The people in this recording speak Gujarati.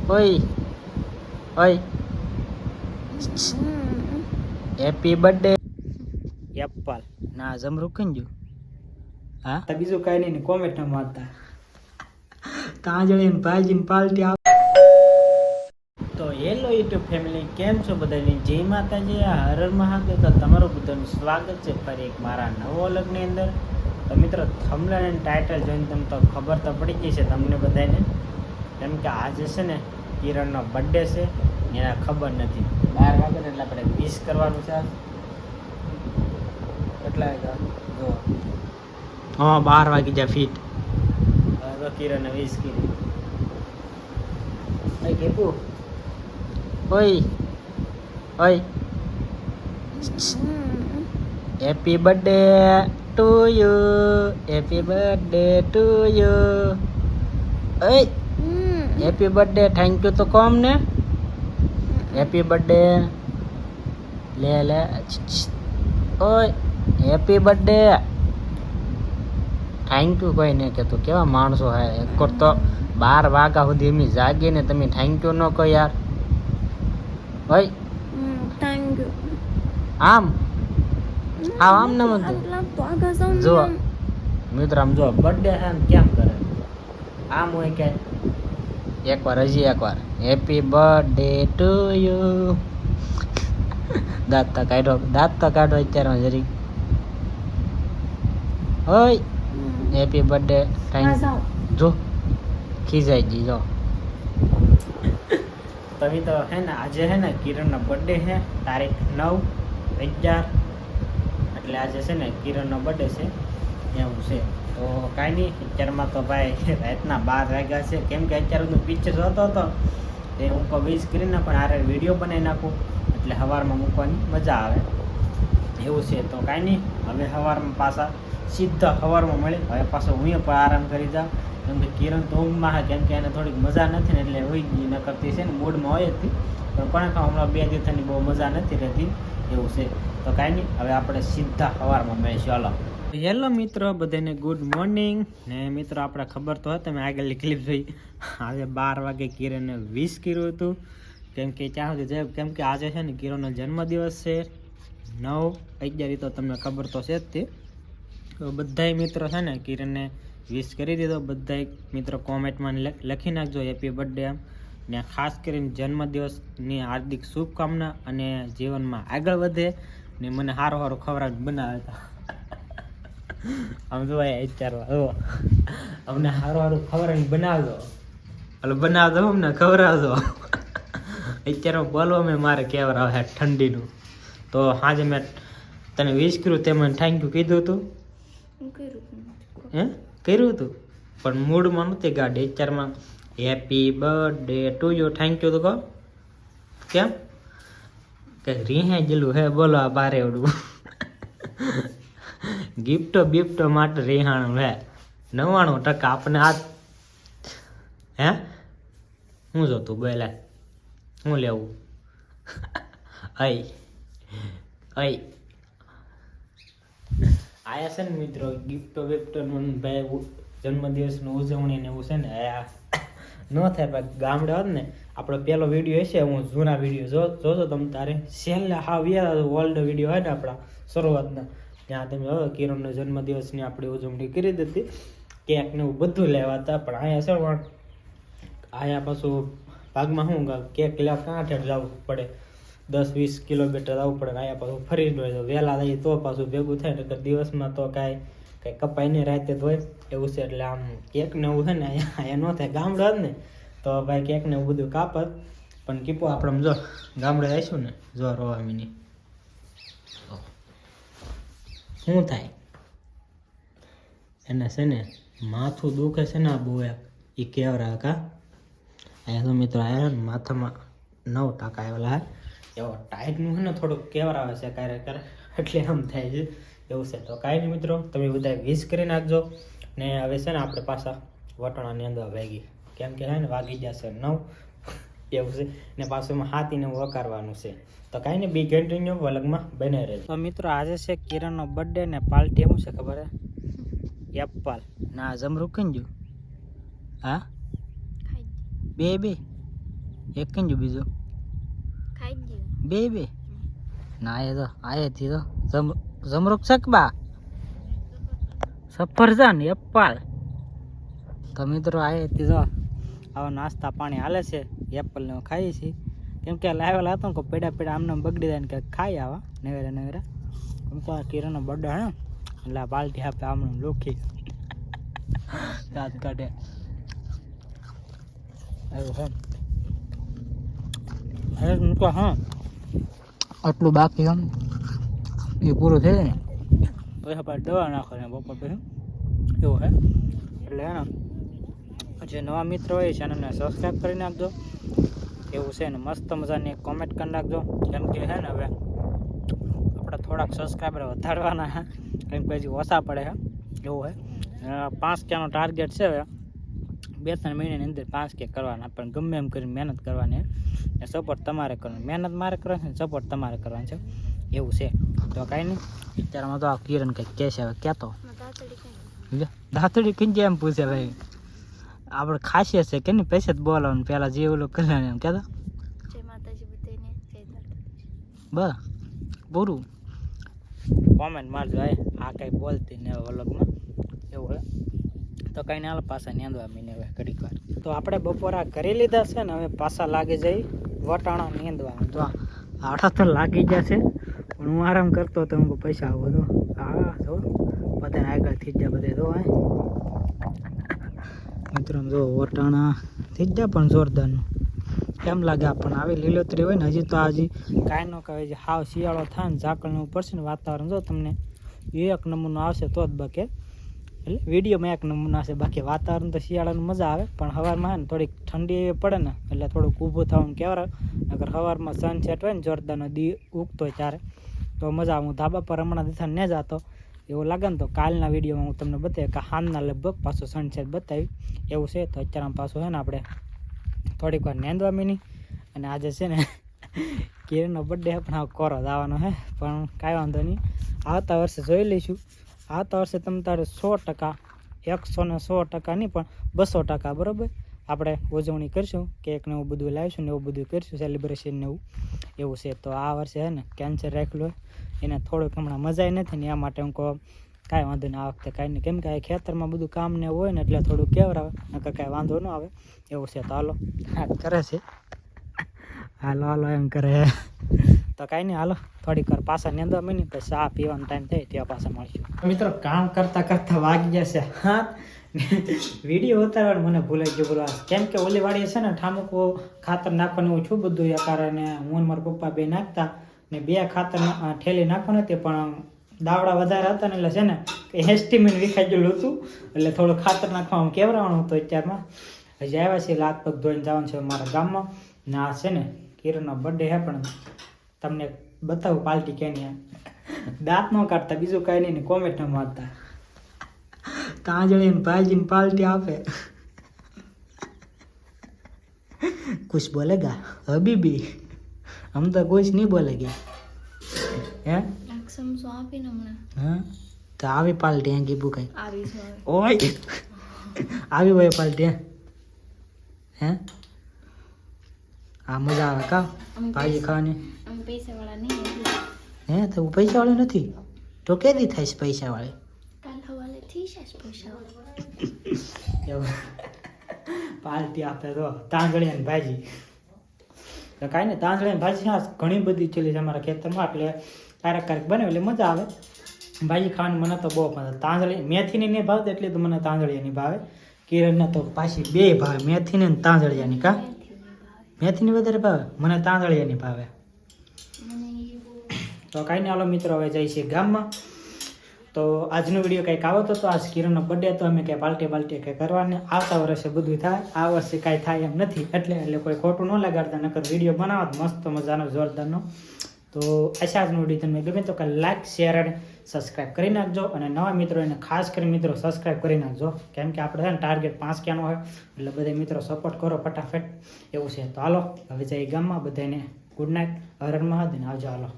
ઓય ઓય હેપી બર્થડે એપલ ના જમરૂ કઈ હા તો બીજું કઈ નહીં કોમેન્ટ ના મારતા કાજળી ને ભાજી ને પાલટી આપ તો હેલો યુટ્યુબ ફેમિલી કેમ છો બધાની જય માતાજી હર હર મહાદેવ તો તમારું બધાનું સ્વાગત છે ફરી એક મારા નવો વ્લોગની અંદર તો મિત્રો થંબનેલ અને ટાઇટલ જોઈને તમને તો ખબર તો પડી ગઈ છે તમને બધાને કેમ કે આજે છે ને કિરણનો બર્થડે છે એને ખબર નથી 12 વાગે એટલે આપણે વિશ કરવાનું છે કેટલા જો હા 12 વાગી જાય ફીટ હવે કિરણને વિશ કરી એ કેપુ ઓય ઓય happy birthday to you happy birthday to you ઓય હેપી બર્થડે થેન્ક યુ તો કોમ ને હેપી બર્થડે લે લે ઓય હેપી બર્થડે થેન્ક યુ કોઈ નહીં કહેતું કેવા માણસો હે એક તો 12 વાગ્યા સુધી એમ જાગીને તમે થેન્ક યુ ન કહો યાર ઓય થેન્ક યુ આમ આમ ન મત જો મિત્ર આમ જો બર્થડે છે ને કેમ કરે આમ હોય કે એકવાર હજી એકવાર હેપી બર્થડે ટુ યુ દાંત તો કાઢો અત્યારમાં જરી ઓય હેપી બર્થડે થેન્ક જો ખીજાઈ જી જો તમે તો હે ને આજે હે ને કિરણનો બર્થડે છે તારીખ 9/11 એટલે આજે છે ને કિરણનો બર્થડે છે એવું છે તો કાંઈ નહીં અત્યારમાં તો ભાઈ રાતના 12 વાગ્યા છે કેમ કે અત્યારે હું પિક્ચર જોતો હતો એ હું વિશ કરીને પણ આરે વિડીયો બનાવી નાખું એટલે સવારમાં મૂકવાની મજા આવે એવું છે તો કાંઈ નહીં હવે સવારમાં પાછા સીધા સવારમાં મળે હવે પાછો હું પણ આરામ કરી જાઉં કેમ કે કિરણ તો ઊંઘમાં છે કેમ કે એને થોડીક મજા નથી ને એટલે હોઈ ગઈ ન કરતી છે ને મૂડમાં હોય જ પણ કોને હમણાં 2 દિવસની બહુ મજા નથી રહેતી એવું છે તો કાંઈ નહીં હવે આપણે સીધા સવારમાં મળીશું હાલો હેલો મિત્રો બધાને ગુડ મોર્નિંગ ને મિત્રો આપણે ખબર તો હોય તમે આગળની ક્લિપ જોઈ આજે 12 વાગે કિરણને વિશ કર્યું હતું કેમ કે ત્યાં સુધી કેમ કે આજે છે ને કિરણનો જન્મદિવસ છે 9/11 તો તમને ખબર તો છે જ તે તો બધાય મિત્રો છે ને કિરણને વિશ કરી દીધો બધાય મિત્રો કોમેન્ટમાં લખી નાખજો હેપી બર્થડે એમ ને ખાસ કરીને જન્મદિવસની હાર્દિક શુભકામના અને જીવનમાં આગળ વધે ને મને સારું સારું ખવડાવી બનાવે હતા આમ જો અત્યારે અમને સારું સારું ખવડાવી બનાવજો એટલે બનાવજો અમને ખવડાવજો અત્યારે બોલવા મેં મારે કહેવા આવે ઠંડીનું તો આજે મેં તને વિશ કર્યું તે મને થેન્ક યુ કીધું હતું હે કર્યું હતું પણ મૂડમાં નથી ગાડી અત્યારમાં happy birthday to you thank you તો કહો કેમ કે રીહે જેલું હે બોલો આ બારે એવડું ગિફ્ટો માટે રેહાણું હે 99% આપણે આ હે હું જોતું બોલા હું લેવું આય આયા છે ને મિત્રો ગિફ્ટો ભાઈ જન્મદિવસની ઉજવણી ને એવું છે ને ન થાય ભાઈ ગામડે હોત ને આપણો પહેલો વિડીયો હશે હું જૂના વિડીયો જોજો તમે તારે છેલ્લે ઓલ્ડ વિડીયો હોય ને આપણા શરૂઆતના ત્યાં તમે હવે કિરણનો જન્મદિવસની આપણી ઉજવણી કરી દીધી કેક ને એવું બધું લેવા હતા પણ અહીંયા છે અહીંયા પાછું ભાગમાં શું કેક લેવા કાંઠે જવું પડે 10-20 કિલોમીટર જવું પડે અહીંયા પાછું ફરી જ હોય વહેલા જઈએ તો પાછું ભેગું થાય ને દિવસમાં તો કાંઈ કપાઈ નહીં રાતે જ હોય એવું છે એટલે આમ કેક ને એવું છે ને અહીંયા ન થાય ગામડે જ ને તો ભાઈ કેક ને એવું બધું કાપત પણ કીપો આપણે જો ગામડે આવીશું ને જો રોવામીની શું થાય એને છે ને માથું દુખે છે ને આ બહુ એ કેવરા કા અહીંયા તો મિત્રો આવ્યા ને માથામાં 9% આવેલા એવો ટાઈટનું છે ને થોડુંક કેવર આવે છે ક્યારેક એટલે આમ થાય છે એવું છે તો કાંઈ નહીં મિત્રો તમે બધા વિશ કરી નાખજો ને હવે છે ને આપણે પાછા વટાણાની અંદર વાગી કેમ કે ને વાગી જશે 9 એવું છે ને પાછું હાથીને વકારવાનું છે તો કાંઈ નહીં બી કન્ટિન્યુ વલગમાં બને રહે તો મિત્રો આજે છે કિરણનો બર્થડે ને પાર્ટી શું છે ખબર હે એપલ ના જમરૂ કઈ ગયું હા બે એક કિંજુ બીજો ખાઈ ગયું બે બે ના એ તો આયેથી તો જમરૂક શકબા સફરજન એપલ તો મિત્રો આયેથી તો આવા નાસ્તા પાણી હાલે છે એપલ ને ખાઈએ છીએ કેમ કે લાવેલા હતો કે પેડા આમને બગડી જાય ને કે ખાઈ આવા નેવેરા કેમ કે કિરણનો બર્થડે હે એટલે પાલટી આપે આમને લોખી દાંત કાઢે એવું હે હા આટલું બાકી એમ એ પૂરું થઈ જાય ને પછી આપણે દવા નાખવાની બપોર પછી એવું હે એટલે હે ને જે નવા મિત્રો હોય ચેનલને સબસ્ક્રાઈબ કરી નાખજો એવું છે ને મસ્ત મજાની કોમેન્ટ કરી નાખજો કેમ કે હે ને હવે આપણે થોડાક સબસ્ક્રાઈબર વધારવાના હે કેમ કે હજી ઓછા પડે હે એવું હે 5K નો ટાર્ગેટ છે હવે 2-3 મહિનાની અંદર 5K કરવાના પણ ગમે એમ કરીને મહેનત કરવાની ને સપોર્ટ તમારે કરવાનો મહેનત મારે કરવાની છે સપોર્ટ તમારે કરવાનો છે એવું છે તો કાંઈ નહીં અત્યારમાં તો આ કિરણ કંઈક કહે છે હવે કહેતો દાંતડી કઈ એમ પૂછે ભાઈ આપણે ખાસિયત છે કે નહીં પૈસા જ બોલાવાનું પેલા જે ઓલું કલ્યાણ એમ કહેતો જય માતાજી બધાને જય દ્વારકાધીશ બસ પૂરું કોમેન્ટ મારજો આ કંઈ બોલતી ને વ્લોગમાં એવું હે તો કંઈ ના હાલ પાછા નેંદવા મીને હવે ઘડીક વાર તો આપણે બપોરા કરી લીધા છે ને હવે પાછા લાગી જઈ વટાણા નેંદવા તો આઠા તો લાગી જશે પણ હું આરામ કરતો હતો હું પૈસા આવો તો હા જો બધાને આગળ થઈ જાય બધે તો મિત્રો જો વટાણા થઈ જાય પણ જોરદારનું કેમ લાગે આપણને આવી લીલોતરી હોય ને હજી તો હજી કાંઈ ન કહે હાવ શિયાળો થાય ને ઝાકળનું પડશે ને વાતાવરણ જો તમને એક નમૂનો આવશે તો જ બકે એટલે વિડીયોમાં એક નમૂનો આવશે બાકી વાતાવરણ તો શિયાળાનું મજા આવે પણ સવારમાં હે ને થોડીક ઠંડી પડે ને એટલે થોડુંક ઊભું થવાનું કહેવાય નકર સવારમાં સનસેટ હોય ને જોરદારનો દી ઉગતો હોય ત્યારે તો મજા આવે હું ધાબા પર હમણાં દીથા ન જતો એવું લાગે ને તો કાલના વિડીયોમાં હું તમને બતાવી કે હાલના લગભગ પાછું સનસેટ બતાવી એવું છે તો અત્યારે પાછું છે ને આપણે થોડીક વાર નેંદવા મીની અને આજે છે ને કિરણનો બર્થડે પણ આ કોરો આવવાનો હે પણ કાંઈ વાંધો નહીં આવતા વર્ષે જોઈ લઈશું આવતા વર્ષે તમે તારે 100% 100% નહીં પણ 200% બરાબર આપણે ઉજવણી કરીશું કેક ને એવું બધું લાવીશું ને એવું બધું કરીશું સેલિબ્રેશન ને એવું છે તો આ વર્ષે છે ને કેન્સર રાખેલું એને થોડુંક હમણાં મજા નથી ને એ માટે હું કહું કાંઈ વાંધો નહીં આ વખતે કાંઈ નહીં કેમ કે આ ખેતરમાં બધું કામ ને હોય ને એટલે થોડુંક કેવરાવે નકર કાંઈ વાંધો ન આવે એવું છે તો હાલો હા કરે છે હાલો એમ કરે તો કાંઈ નહીં હાલો થોડીક વાર પાછા નેંદવા મહિને પછી ચા પીવાનો ટાઈમ થાય ત્યાં પાછા મળશું મિત્રો કામ કરતા વાગી જશે હા વિડીયો ઉતારવાનું મને ભૂલાઈ ગયું બોલવા કેમ કે ઓલી વાડીએ છે ને ઠામુકો ખાતર નાખવાનું હું છું બધું એ કારણે હું મારા પપ્પા બે નાખતા ને 2 ખાતર ઠેલી નાખવાનું હતી પણ દાવડા વધારે હતા ને એટલે છે ને એસ્ટિમેટ વિખાઈ ગયેલું હતું એટલે થોડું ખાતર નાખવાનું કેવરાવાનું હતું અત્યારમાં હજી આવ્યા છે લાત પગ ધોઈને જવાનું છે મારા ગામમાં ને આ છે ને કિરણનો બર્થડે હે પણ તમને બતાવું પાલટી કેની દાંત ન કાઢતા બીજું કાંઈ નહીં ને કોમેન્ટ ન મારતા તાંજળીને ભાઈજીને પાલટી આપે કુછ બોલેગા હબીબી હમ તો કુછ નહીં બોલેગે હે સમસો આપીને હમણાં હા તો આવી પાલટી હે ગીબુ કઈ આવી છે ઓય આવી હોય પાલટી હે આ મજા આવે કા ભાજી ખાવાની અમે પૈસાવાળા નહીં હે તો હું પૈસાવાળી નથી તો કેદી થાય છે પૈસાવાળી કાલ હવાલે થઈ જશે પૈસાવાળા એવું પાલટી આપે તો તાંજળી અને ભાજી તો કાંઈ નહીં તાંજળી અને ભાજી હા ઘણી બધી ચીલી છે અમારા ખેતરમાં એટલે ક્યારેક બને એટલે મજા આવે ભાજી ખાવાની મને તો બહુ પસંદ તાંજળી મેથીની નહીં ભાવતી એટલે તો મને તાંજળીની ભાવે કિરણને તો પાછી બે ભાવે મેથીની ને તાંજળિયાની કા મેથીની વધારે ભાવે મને તાંજળિયાની ભાવે તો કાંઈ નહીં હાલો મિત્રો હવે જઈએ છીએ ગામમાં તો આજનો વિડીયો કંઈક આવતો તો આજ કિરણનો બર્થડે હતો અમે કંઈ પાલટી કંઈ કરવાની આવતા વર્ષે બધું થાય આ વર્ષે કાંઈ થાય એમ નથી એટલે કોઈ ખોટું ન લગાડતા નકર વિડીયો બનાવત મસ્ત મજાનો જોરદારનો તો આશા આજનો વિડીયો તમને ગમે તો કે લાઈક શેર અને સબસ્ક્રાઈબ કરી નાખજો અને નવા મિત્રો એને ખાસ કરી મિત્રો સબસ્ક્રાઈબ કરી નાખજો કેમ કે આપણે છે ને ટાર્ગેટ 5K નો હોય એટલે બધા મિત્રો સપોર્ટ કરો ફટાફટ એવું છે તો હાલો હવે જઈએ ગામમાં બધાને ગુડ નાઇટ હર હર મહાદેવ આવજો હાલો